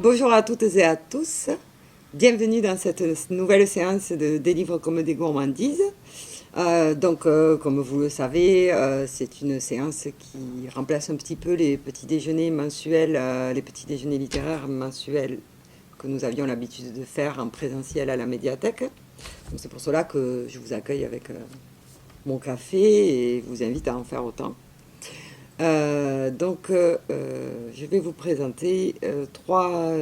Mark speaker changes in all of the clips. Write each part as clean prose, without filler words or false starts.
Speaker 1: Bonjour à toutes et à tous, bienvenue dans cette nouvelle séance des livres comme des gourmandises. Comme vous le savez, c'est une séance qui remplace un petit peu les petits déjeuners mensuels, les petits déjeuners littéraires mensuels que nous avions l'habitude de faire en présentiel à la médiathèque. Donc c'est pour cela que je vous accueille avec mon café et vous invite à en faire autant. Je vais vous présenter trois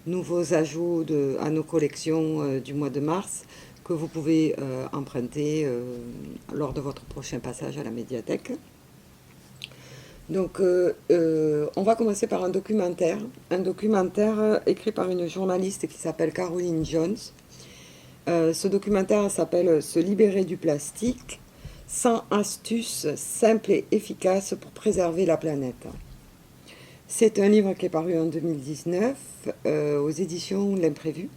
Speaker 1: nouveaux ajouts à nos collections du mois de mars que vous pouvez emprunter lors de votre prochain passage à la médiathèque. On va commencer par un documentaire écrit par une journaliste qui s'appelle Caroline Jones. Ce documentaire s'appelle « Se libérer du plastique ». 100 astuces simples et efficaces pour préserver la planète. C'est un livre qui est paru en 2019 aux éditions L'Imprévu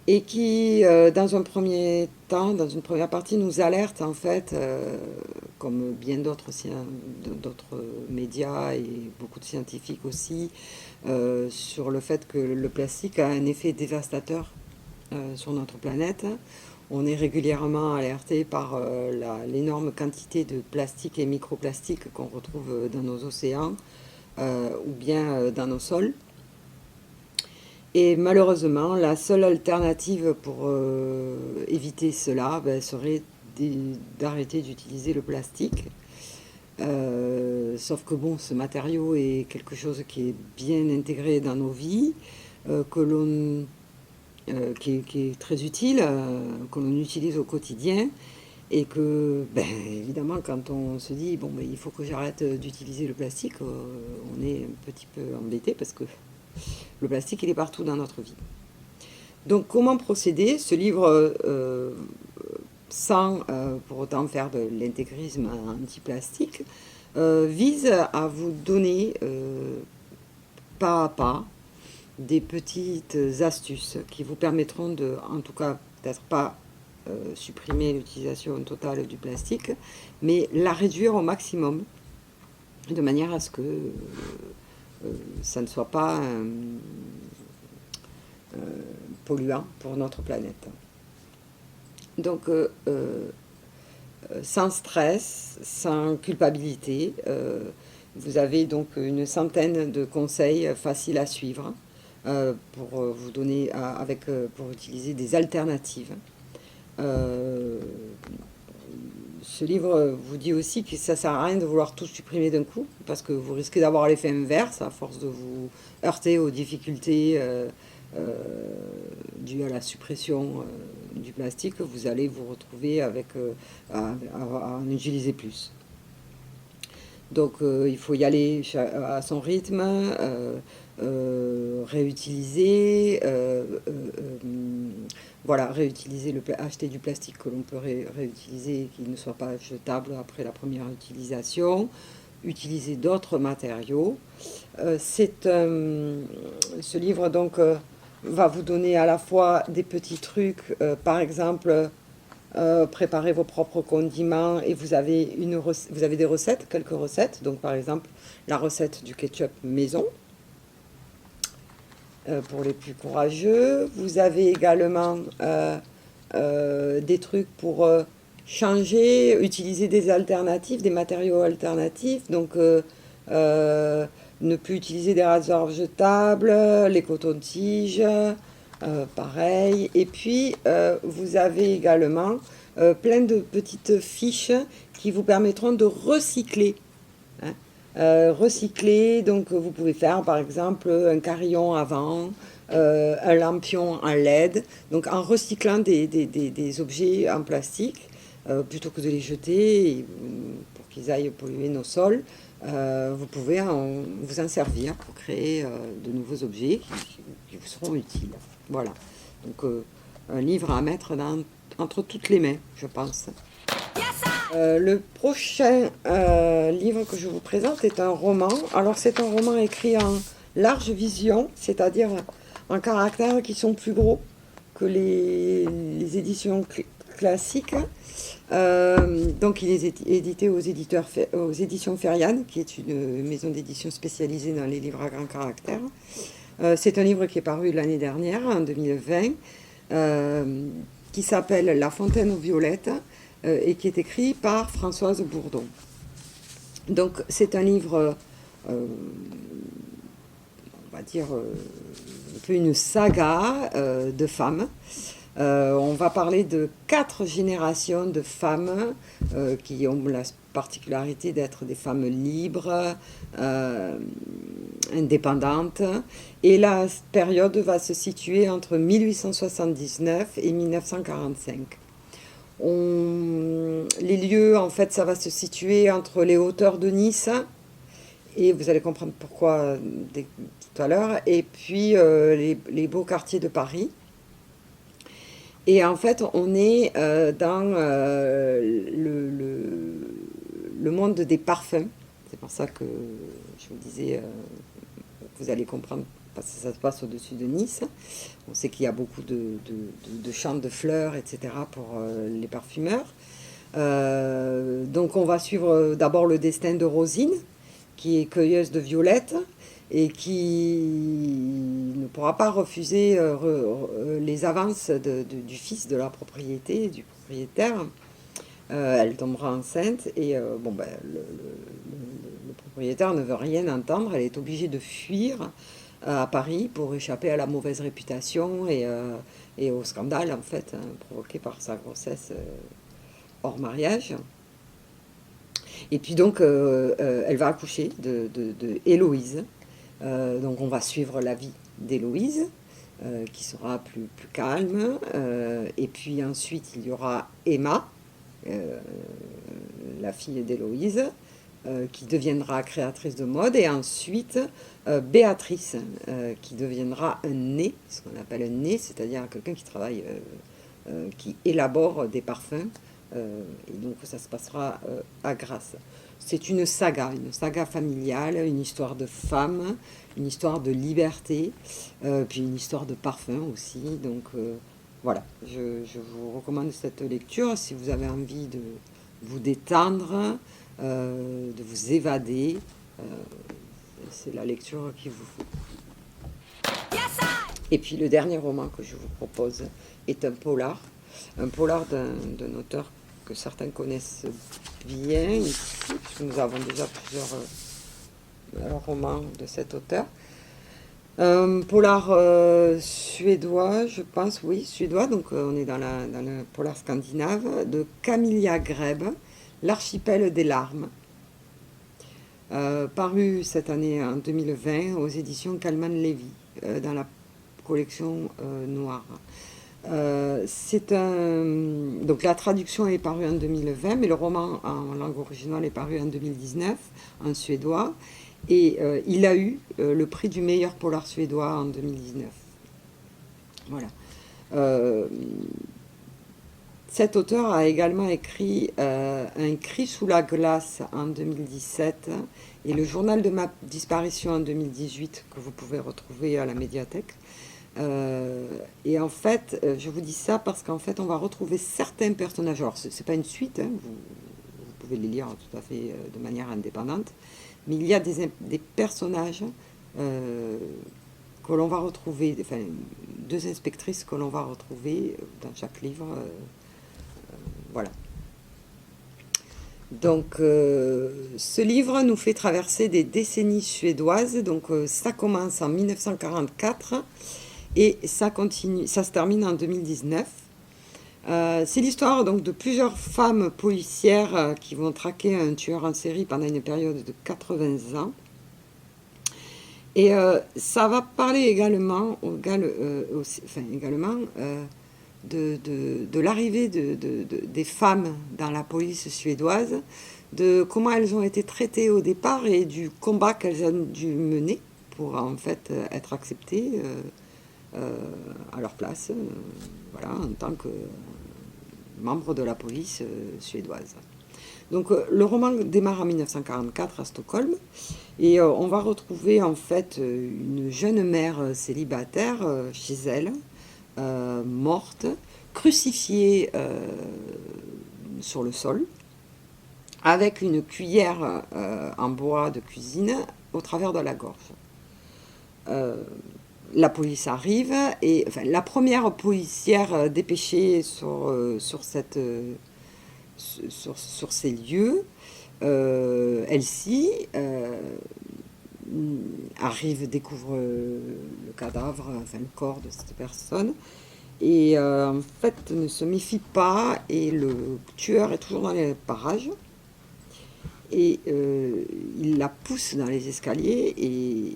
Speaker 1: et qui, dans un premier temps, dans une première partie, nous alerte en fait, comme bien d'autres médias et beaucoup de scientifiques aussi, sur le fait que le plastique a un effet dévastateur sur notre planète. On est régulièrement alerté par l'énorme quantité de plastique et microplastique qu'on retrouve dans nos océans ou bien dans nos sols. Et malheureusement, la seule alternative pour éviter cela serait d'arrêter d'utiliser le plastique. Sauf que bon, ce matériau est quelque chose qui est bien intégré dans nos vies, qui est très utile, que l'on utilise au quotidien, et que, évidemment, quand on se dit, il faut que j'arrête d'utiliser le plastique, on est un petit peu embêté, parce que le plastique, il est partout dans notre vie. Donc, comment procéder? Ce livre, sans pour autant faire de l'intégrisme anti-plastique, vise à vous donner, pas à pas, des petites astuces qui vous permettront de, en tout cas, peut-être pas supprimer l'utilisation totale du plastique, mais la réduire au maximum, de manière à ce que ça ne soit pas polluant pour notre planète. Donc, sans stress, sans culpabilité, vous avez donc une centaine de conseils faciles à suivre pour vous donner, pour utiliser des alternatives. Ce livre vous dit aussi que ça ne sert à rien de vouloir tout supprimer d'un coup, parce que vous risquez d'avoir l'effet inverse, à force de vous heurter aux difficultés dues à la suppression du plastique, vous allez vous retrouver à en utiliser plus. Donc il faut y aller à son rythme, réutiliser, acheter du plastique que l'on peut réutiliser et qui ne soit pas jetable après la première utilisation, utiliser d'autres matériaux. Ce livre donc va vous donner à la fois des petits trucs, par exemple, préparez vos propres condiments et vous avez des recettes, quelques recettes. Donc par exemple, la recette du ketchup maison, pour les plus courageux. Vous avez également des trucs pour changer, utiliser des alternatives, des matériaux alternatifs. Donc ne plus utiliser des rasoirs jetables, les cotons-tiges, pareil. Et puis, vous avez également plein de petites fiches qui vous permettront de recycler. Hein. Recycler, donc vous pouvez faire par exemple un carillon avant, un lampion en LED. Donc en recyclant des objets en plastique, plutôt que de les jeter pour qu'ils aillent polluer nos sols, vous pouvez vous en servir pour créer de nouveaux objets qui vous seront utiles. Voilà, donc un livre à mettre entre toutes les mains, je pense. Le prochain livre que je vous présente est un roman. Alors c'est un roman écrit en large vision, c'est-à-dire en caractères qui sont plus gros que les éditions classique. Donc il est édité aux éditions Ferian, qui est une maison d'édition spécialisée dans les livres à grand caractère. C'est un livre qui est paru l'année dernière, en 2020, qui s'appelle La Fontaine aux Violettes, et qui est écrit par Françoise Bourdon. Donc c'est un livre, on va dire, un peu une saga de femmes. On va parler de 4 générations de femmes qui ont la particularité d'être des femmes libres, indépendantes. Et la période va se situer entre 1879 et 1945. Les lieux, en fait, ça va se situer entre les hauteurs de Nice, et vous allez comprendre pourquoi tout à l'heure, et puis les beaux quartiers de Paris. Et en fait, on est dans le monde des parfums. C'est pour ça que je vous disais, vous allez comprendre, parce que ça se passe au-dessus de Nice. On sait qu'il y a beaucoup de champs de fleurs, etc. pour les parfumeurs. Donc on va suivre d'abord le destin de Rosine, qui est cueilleuse de violettes, et qui ne pourra pas refuser les avances du fils de la propriété, du propriétaire. Elle tombera enceinte et le propriétaire ne veut rien entendre. Elle est obligée de fuir à Paris pour échapper à la mauvaise réputation et au scandale en fait provoqué par sa grossesse hors mariage. Et puis donc elle va accoucher de Héloïse. Donc on va suivre la vie d'Héloïse, qui sera plus calme. Et puis ensuite, il y aura Emma, la fille d'Héloïse, qui deviendra créatrice de mode. Et ensuite, Béatrice, qui deviendra un nez, ce qu'on appelle un nez, c'est-à-dire quelqu'un qui travaille, qui élabore des parfums. Et donc ça se passera à Grasse. C'est une saga familiale, une histoire de femme, une histoire de liberté, puis une histoire de parfum aussi. Donc voilà, je vous recommande cette lecture si vous avez envie de vous détendre, de vous évader. C'est la lecture qu'il vous faut. Et puis le dernier roman que je vous propose est un polar d'un auteur que certains connaissent bien ici, puisque nous avons déjà plusieurs romans de cet auteur. Polar suédois, je pense, oui, suédois, donc on est dans le polar scandinave, de Camilla Greb, L'archipel des larmes, paru cette année en 2020 aux éditions Kalman Levy, dans la collection Noire. Donc la traduction est parue en 2020, mais le roman en langue originale est paru en 2019 en suédois, et il a eu le prix du meilleur polar suédois en 2019. Voilà. Cet auteur a également écrit Un cri sous la glace en 2017 et Le journal de ma disparition en 2018, que vous pouvez retrouver à la médiathèque. Et en fait, je vous dis ça parce qu'en fait, on va retrouver certains personnages. Alors, c'est pas une suite, hein, vous pouvez les lire tout à fait de manière indépendante, mais il y a des personnages que l'on va retrouver, enfin, 2 inspectrices que l'on va retrouver dans chaque livre. Voilà. Donc, ce livre nous fait traverser des décennies suédoises. Donc, ça commence en 1944. Et ça continue, ça se termine en 2019. C'est l'histoire donc de plusieurs femmes policières qui vont traquer un tueur en série pendant une période de 80 ans. Et ça va parler également, de l'arrivée des femmes dans la police suédoise, de comment elles ont été traitées au départ et du combat qu'elles ont dû mener pour en fait être acceptées à leur place, voilà, en tant que membre de la police suédoise. Donc le roman démarre en 1944 à Stockholm et on va retrouver en fait une jeune mère célibataire chez elle, morte, crucifié sur le sol, avec une cuillère en bois de cuisine au travers de la gorge. La police arrive et enfin, la première policière dépêchée sur ces lieux, Elsie, arrive, découvre le cadavre, enfin le corps de cette personne, et en fait ne se méfie pas, et le tueur est toujours dans les parages, et il la pousse dans les escaliers, et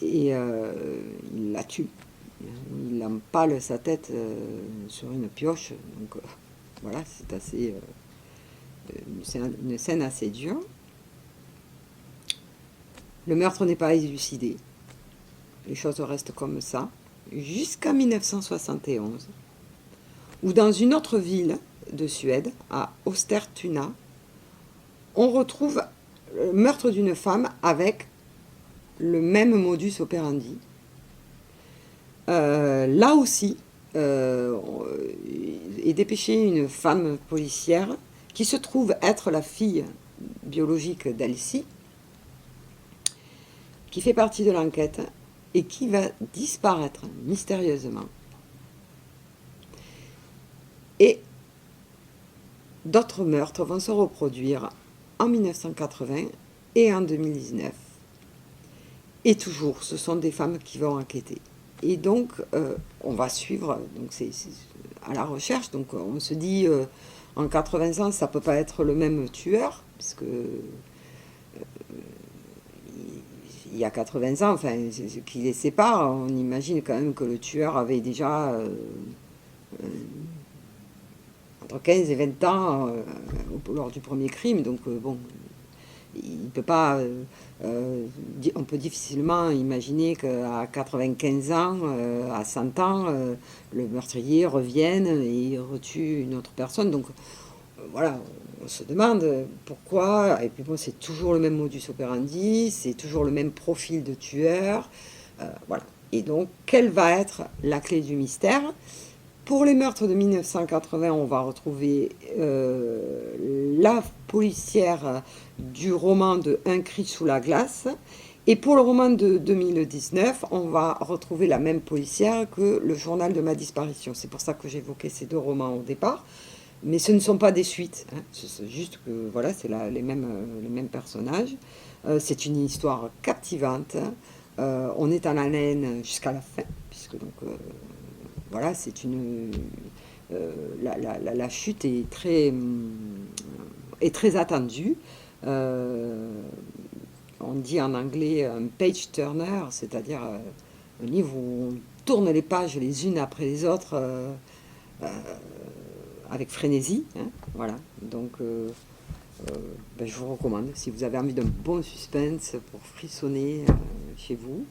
Speaker 1: il la tue. Il empale sa tête sur une pioche, donc voilà, c'est assez une scène assez dure. Le meurtre n'est pas élucidé. Les choses restent comme ça, jusqu'à 1971, où dans une autre ville de Suède, à Östertuna, on retrouve le meurtre d'une femme avec le même modus operandi. Là aussi, est dépêchée une femme policière qui se trouve être la fille biologique d'Elsie, qui fait partie de l'enquête et qui va disparaître mystérieusement. Et d'autres meurtres vont se reproduire en 1980 et en 2019. Et toujours, ce sont des femmes qui vont enquêter. Et donc, on va suivre, donc c'est à la recherche. Donc, on se dit, en 80 ans, ça ne peut pas être le même tueur, puisque il y a 80 ans, enfin, ce qui les sépare, on imagine quand même que le tueur avait déjà entre 15 et 20 ans lors du premier crime. Donc, bon, il peut pas, on peut difficilement imaginer qu'à 95 ans, à 100 ans, le meurtrier revienne et retue une autre personne. Donc voilà, on se demande pourquoi. Et puis bon, c'est toujours le même modus operandi, c'est toujours le même profil de tueur. Voilà. Et donc, quelle va être la clé du mystère? Pour les meurtres de 1980, on va retrouver la policière du roman de Un cri sous la glace. Et pour le roman de 2019, on va retrouver la même policière que le journal de ma disparition. C'est pour ça que j'évoquais ces deux romans au départ. Mais ce ne sont pas des suites. Hein. C'est juste que voilà, c'est les mêmes personnages. C'est une histoire captivante. On est en haleine jusqu'à la fin, puisque donc... voilà, c'est une... la chute est très attendue. On dit en anglais un page turner, c'est-à-dire un livre où on tourne les pages les unes après les autres avec frénésie. Hein, voilà, donc ben, je vous recommande, si vous avez envie d'un bon suspense pour frissonner chez vous,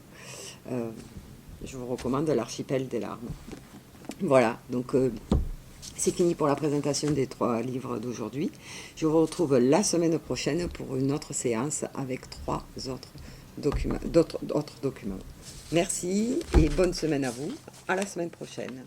Speaker 1: je vous recommande L'archipel des larmes. Voilà, donc c'est fini pour la présentation des 3 livres d'aujourd'hui. Je vous retrouve la semaine prochaine pour une autre séance avec 3 autres documents. Merci et bonne semaine à vous. À la semaine prochaine.